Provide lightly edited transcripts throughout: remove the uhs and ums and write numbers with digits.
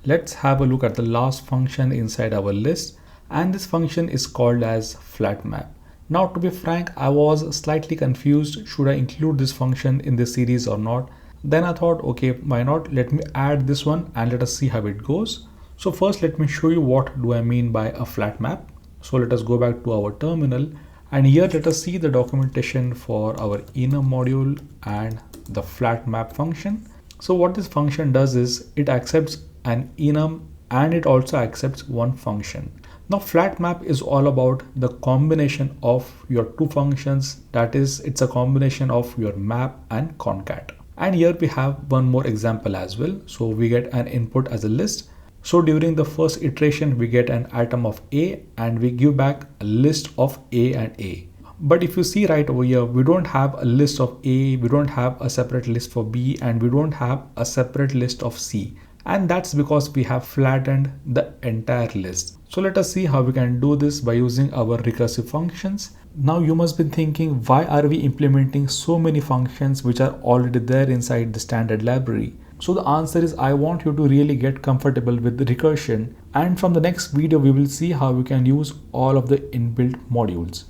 let's have a look at the last function inside our list, and this function is called as flat map. Now to be frank, I was slightly confused, should I include this function in this series or not? Then I thought, okay, why not? Let me add this one and let us see how it goes. So first let me show you what do I mean by a flat map. So let us go back to our terminal, and here let us see the documentation for our enum module and the flat map function. So what this function does is it accepts an enum and it also accepts one function. Now flat map is all about the combination of your two functions, that is, it's a combination of your map and concat. And here we have one more example as well. So we get an input as a list. So during the first iteration we get an item of A and we give back a list of A and A. But if you see right over here, we don't have a list of A, we don't have a separate list for B, and we don't have a separate list of C. And that's because we have flattened the entire list. So let us see how we can do this by using our recursive functions. Now you must be thinking, why are we implementing so many functions which are already there inside the standard library? So the answer is, I want you to really get comfortable with the recursion, and from the next video we will see how we can use all of the inbuilt modules.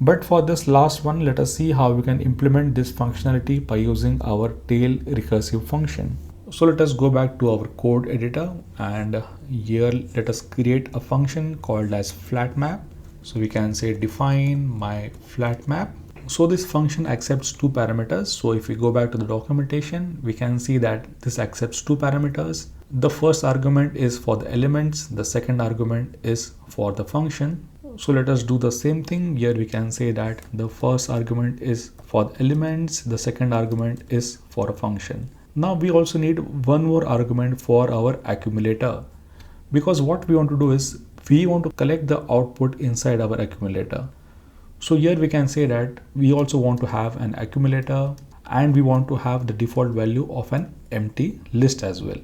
But for this last one, let us see how we can implement this functionality by using our tail recursive function. So let us go back to our code editor, and here let us create a function called as flat map. So we can say define my flat map. So this function accepts two parameters. So if we go back to the documentation, we can see that this accepts two parameters. The first argument is for the elements, the second argument is for the function. So let us do the same thing. Here we can say that the first argument is for the elements, the second argument is for a function. Now we also need one more argument for our accumulator, because what we want to do is we want to collect the output inside our accumulator. So here we can say that we also want to have an accumulator and we want to have the default value of an empty list as well.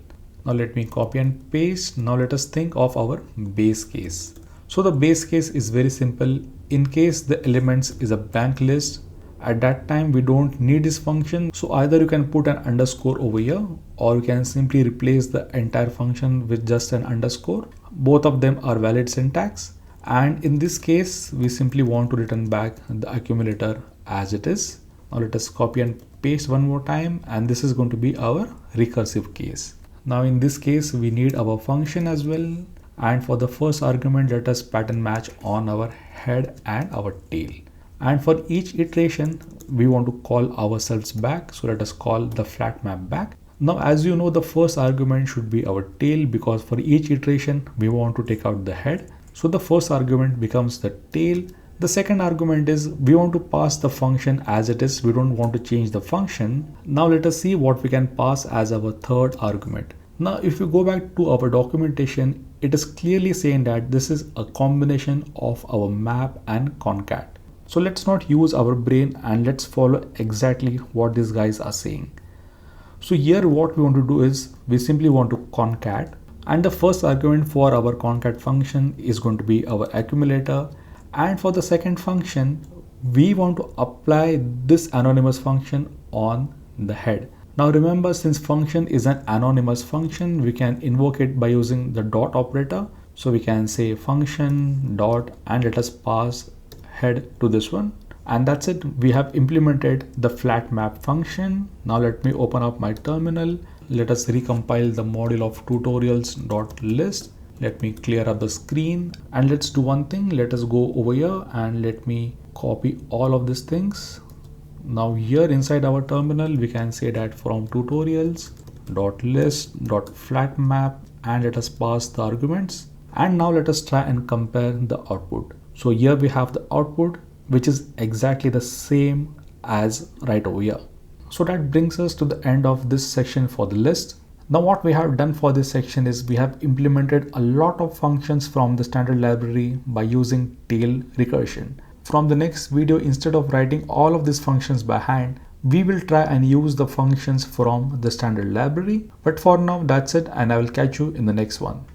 Now let me copy and paste. Now let us think of our base case. So the base case is very simple. In case the elements is a blank list, at that time we don't need this function. So either you can put an underscore over here, or you can simply replace the entire function with just an underscore. Both of them are valid syntax. And in this case, we simply want to return back the accumulator as it is. Now let us copy and paste one more time, and this is going to be our recursive case. Now in this case, we need our function as well. And for the first argument, let us pattern match on our head and our tail. And for each iteration, we want to call ourselves back. So let us call the flat map back. Now, as you know, the first argument should be our tail, because for each iteration, we want to take out the head. So the first argument becomes the tail. The second argument is we want to pass the function as it is. We don't want to change the function. Now let us see what we can pass as our third argument. Now, if you go back to our documentation, it is clearly saying that this is a combination of our map and concat. So let's not use our brain and let's follow exactly what these guys are saying. So here what we want to do is we simply want to concat, and the first argument for our concat function is going to be our accumulator. And for the second function, we want to apply this anonymous function on the head. Now remember, since function is an anonymous function, we can invoke it by using the dot operator. So we can say function dot and let us pass head to this one. And that's it. We have implemented the flat map function. Now let me open up my terminal. Let us recompile the module of tutorials.list. Let me clear up the screen, and let's do one thing. Let us go over here and let me copy all of these things. Now here inside our terminal, we can say that from tutorials.list.flatmap, and let us pass the arguments. And now let us try and compare the output. So here we have the output, which is exactly the same as right over here. So that brings us to the end of this section for the list. Now what we have done for this section is we have implemented a lot of functions from the standard library by using tail recursion. From the next video, instead of writing all of these functions by hand, we will try and use the functions from the standard library. But for now, that's it, and I will catch you in the next one.